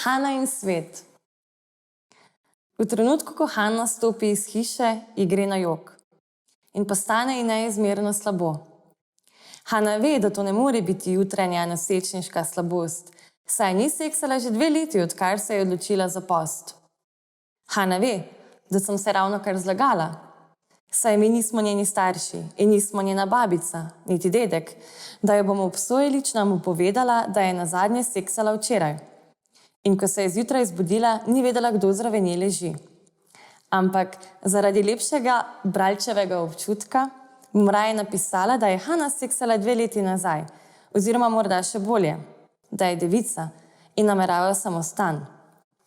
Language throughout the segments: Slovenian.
Hana in svet. V trenutku, ko Hana stopi iz hiše, ji gre na jok in postane ji neizmerno slabo. Hana ve, da to ne more biti jutranja nosečniška slabost, saj ni seksala že 2 leti, odkar se je odločila za post. Hana ve, da sem se ravnokar zlagala, saj mi nismo njeni starši in nismo njena babica, niti dedek, da jo bomo obsojili, če nam bo povedala, da je nazadnje seksala včeraj. In ko se je zjutraj zbudila, ni vedela, kdo zraven nje leži. Ampak zaradi lepšega bralčevega občutka bom raje napisala, da je Hana seksala 2 leti nazaj, oziroma morda še bolje, da je devica in namerava samostan,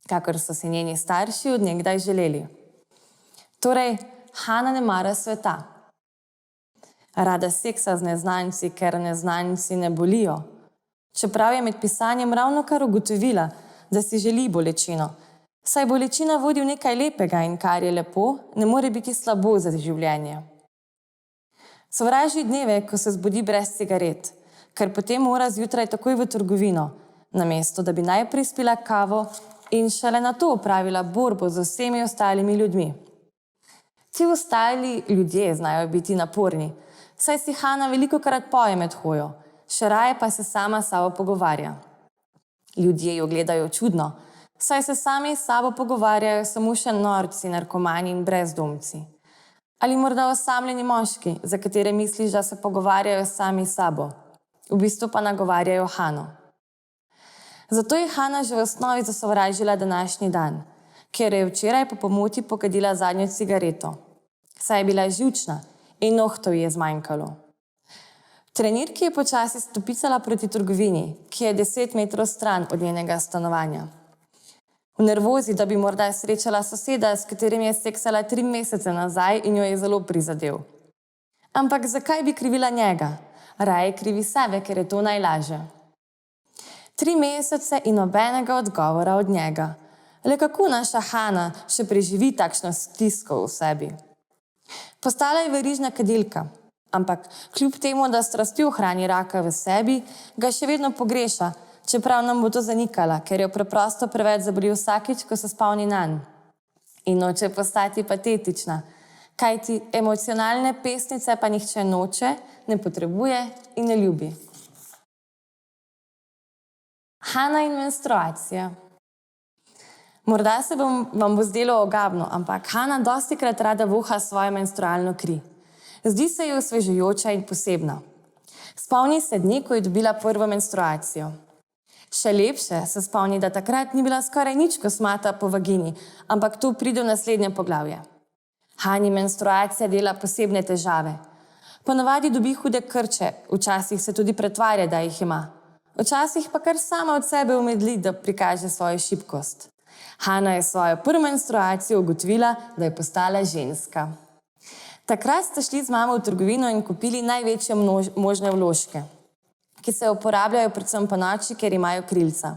kakor so si njeni starši od nekdaj želeli. Torej, Hana ne mara sveta. Rada seksa z neznanci, ker neznanci ne bolijo. Čeprav je med pisanjem ravnokar ugotovila, da si želi bolečino, saj bolečina vodi v nekaj lepega in kar je lepo, ne more biti slabo za življenje. Sovraži dneve, ko se zbudi brez cigaret, ker potem mora zjutraj takoj v trgovino, namesto da bi najprej spila kavo in šele nato opravila borbo z vsemi ostalimi ljudmi. Ti ostali ljudje znajo biti naporni, saj si Hana velikokrat poje med hojo, še raje pa se sama s sabo pogovarja. Ljudje jo gledajo čudno, saj se sami s sabo pogovarjajo samo še norci, narkomani in brezdomci. Ali morda osamljeni moški, za katere misliš, da se pogovarjajo sami s sabo, v bistvu pa nagovarjajo Hano. Zato je Hana že v osnovi zasovražila današnji dan, ker je včeraj po pomoti pokadila zadnjo cigareto, saj je bila živčna in nohtov je zmanjkalo. Trenirki je počasi stopicala proti trgovini, ki je 10 metrov stran od njenega stanovanja. V nervozi, da bi morda srečala soseda, s katerim je seksala 3 mesece nazaj in jo je zelo prizadel. Ampak zakaj bi krivila njega? Raje krivi sebe, ker je to najlažje. 3 mesece in nobenega odgovora od njega. Le kako naša Hana še preživi takšno stisko v sebi? Postala je verižna kadilka, ampak kljub temu, da strastjo hrani raka v sebi, ga še vedno pogreša, čeprav nam bo to zanikala, ker jo preprosto preveč zaboli vsakič, ko se spomni nanj. In noče postati patetična, kajti emocionalne pesnice pa nihče noče, ne potrebuje in ne ljubi. Hana in menstruacija. Morda se vam bo zdelo ogabno, ampak Hana dostikrat rada voha svojo menstrualno kri. Zdi se ji osvežujoča in posebna. Spomni se dni, ko je dobila prvo menstruacijo. Še lepše se spomni, da takrat ni bila skoraj nič kosmata po vagini, ampak tu pride v naslednje poglavje. Hani menstruacija dela posebne težave. Ponavadi dobi hude krče, včasih se tudi pretvarja, da jih ima. Včasih pa kar sama od sebe umedli, da prikaže svojo šibkost. Hana je svojo prvo menstruacijo ugotovila, da je postala ženska. Takrat sta šli z mamo v trgovino in kupili največje možne vložke, ki se uporabljajo predvsem po noči, ker imajo krilca.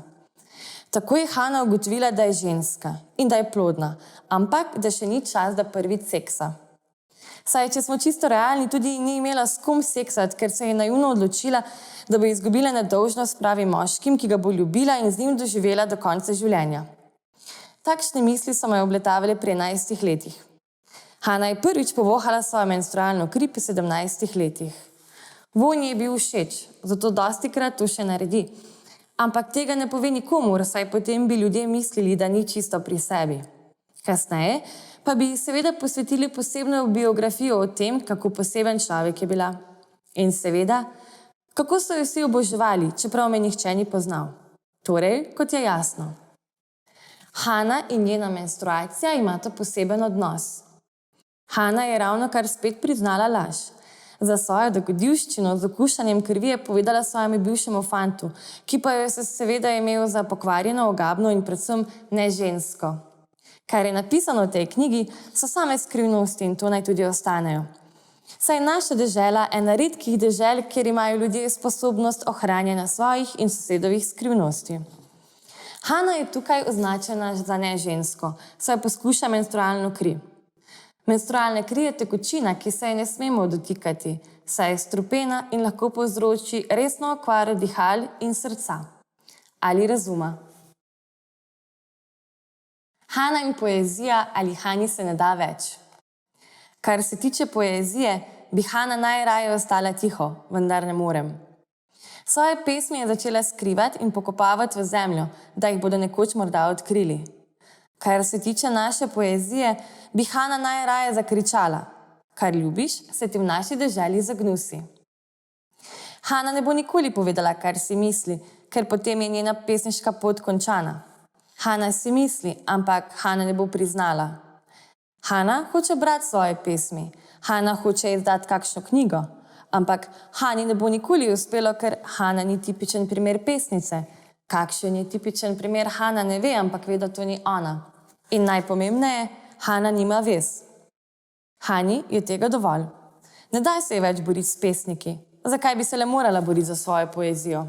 Tako je Hana ugotovila, da je ženska in da je plodna, ampak da še ni čas, da prvič seksa. Saj, če smo čisto realni, tudi ni imela s kom seksati, ker se je naivno odločila, da bo izgubila nedolžnost s pravim moškim, ki ga bo ljubila in z njim doživela do konca življenja. Takšne misli so me obletavale pri 11 letih. Hana je prvič povohala svojo menstrualno kri pri 17 letih. Vonj je bil všeč, zato dostikrat to še naredi. Ampak tega ne pove nikomur, saj potem bi ljudje mislili, da ni čisto pri sebi. Kasneje pa bi seveda posvetili posebno biografijo o tem, kako poseben človek je bila. In seveda, kako so jo vsi oboževali, čeprav me nihče ni poznal. Torej, kot je jasno. Hana in njena menstruacija imata poseben odnos. Hana je ravnokar spet priznala laž. Za svojo dogodivščino z okušanjem krvi je povedala svojemu bivšemu fantu, ki pa jo je seveda imel za pokvarjeno, ogabno in predvsem nežensko. Kar je napisano v tej knjigi, so same skrivnosti in to naj tudi ostanejo. Saj je naša dežela ena redkih dežel, kjer imajo ljudje sposobnost ohranjanja svojih in sosedovih skrivnosti. Hana je tukaj označena za nežensko, saj poskuša menstrualno kri. Menstrualna kri je tekočina, ki se je ne smemo dotikati, saj je strupena in lahko povzroči resno okvaro dihal in srca ali razuma. Hana in poezija ali Hani se ne da več. Kar se tiče poezije, bi Hana najraje ostala tiho, vendar ne morem. Svoje pesmi je začela skrivati in pokopavati v zemljo, da jih bodo nekoč morda odkrili. Kar se tiče naše poezije, bi Hana najraje zakričala: kar ljubiš, se ti v naši deželi zagnusi. Hana ne bo nikoli povedala, kar si misli, ker potem je njena pesniška pot končana. Hana si misli, ampak Hana ne bo priznala. Hana hoče brati svoje pesmi, Hana hoče izdati kakšno knjigo, ampak Hani ne bo nikoli uspelo, ker Hana ni tipičen primer pesnice. Kakšen je tipičen primer, Hana ne ve, ampak ve, da to ni ona. In najpomembneje, Hana nima vez. Hani je tega dovolj. Ne daj se je več boriti s pesniki. Zakaj bi se le morala boriti za svojo poezijo?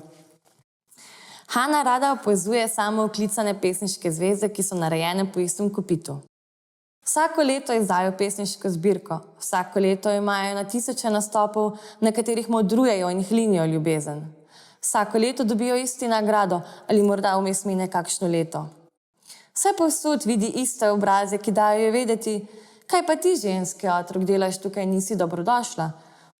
Hana rada opazuje samo vklicane pesniške zvezde, ki so narejene po istem kopitu. Vsako leto izdajo pesniško zbirko, vsako leto imajo na tisoče nastopov, na katerih modrujejo in hlinijo ljubezen. Vsako leto dobijo isti nagrado ali morda vmes mine kakšno leto. Vse povsod vidi iste obraze, ki dajo vedeti: kaj pa ti, ženski otrok, delaš tukaj, nisi dobrodošla?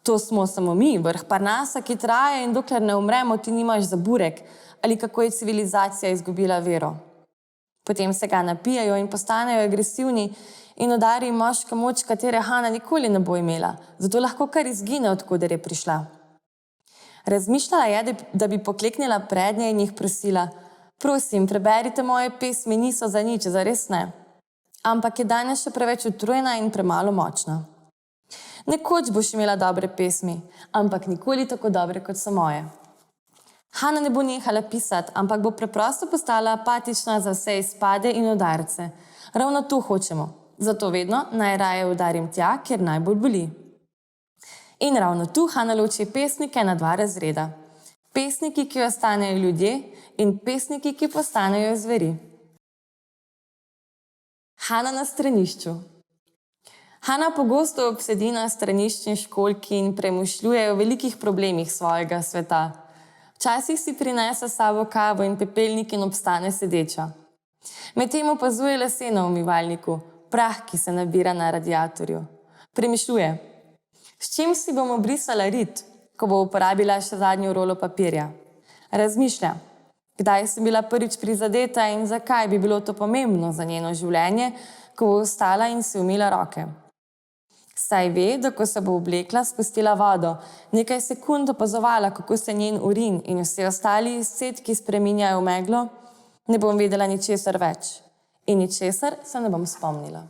To smo samo mi, vrh Parnasa, ki traja, in dokler ne umremo, ti nimaš za burek, ali kako je civilizacija izgubila vero. Potem se ga napijajo in postanejo agresivni in udarijo moško moč, katere Hana nikoli ne bo imela, zato lahko kar izgine, od koder je prišla. Razmišljala je, da bi pokleknila prednje in jih prosila: prosim, preberite moje pesmi, niso za nič, zares ne. Ampak je danes še preveč utrujena in premalo močna. Nekoč boš imela dobre pesmi, ampak nikoli tako dobre, kot so moje. Hana ne bo nehala pisati, ampak bo preprosto postala apatična za vse izpade in udarce. Ravno to hočemo, zato vedno najraje udarim tja, kjer najbolj boli. In ravno tu Hana loči pesnike na dva razreda. Pesniki, ki ostanejo ljudje, in pesniki, ki postanejo zveri. Hana na stranišču. Hana pogosto obsedi na straniščni školjki in premišljuje o velikih problemih svojega sveta. Včasih si prinese s sabo kavo in pepelnik in obstane sedeča. Medtem opazuje lase na umivalniku, prah, ki se nabira na radiatorju. Premišljuje: s čim si bom obrisala rit, ko bo uporabila še zadnjo rolo papirja? Razmišlja: kdaj sem bila prvič prizadeta in zakaj bi bilo to pomembno za njeno življenje, ko bo vstala in si umila roke. Saj ve, da ko se bo oblekla, spustila vodo, nekaj sekund opazovala, kako se njen urin in vsi ostali izcedki spreminjajo v meglo, ne bom vedela ničesar več in ničesar se ne bom spomnila.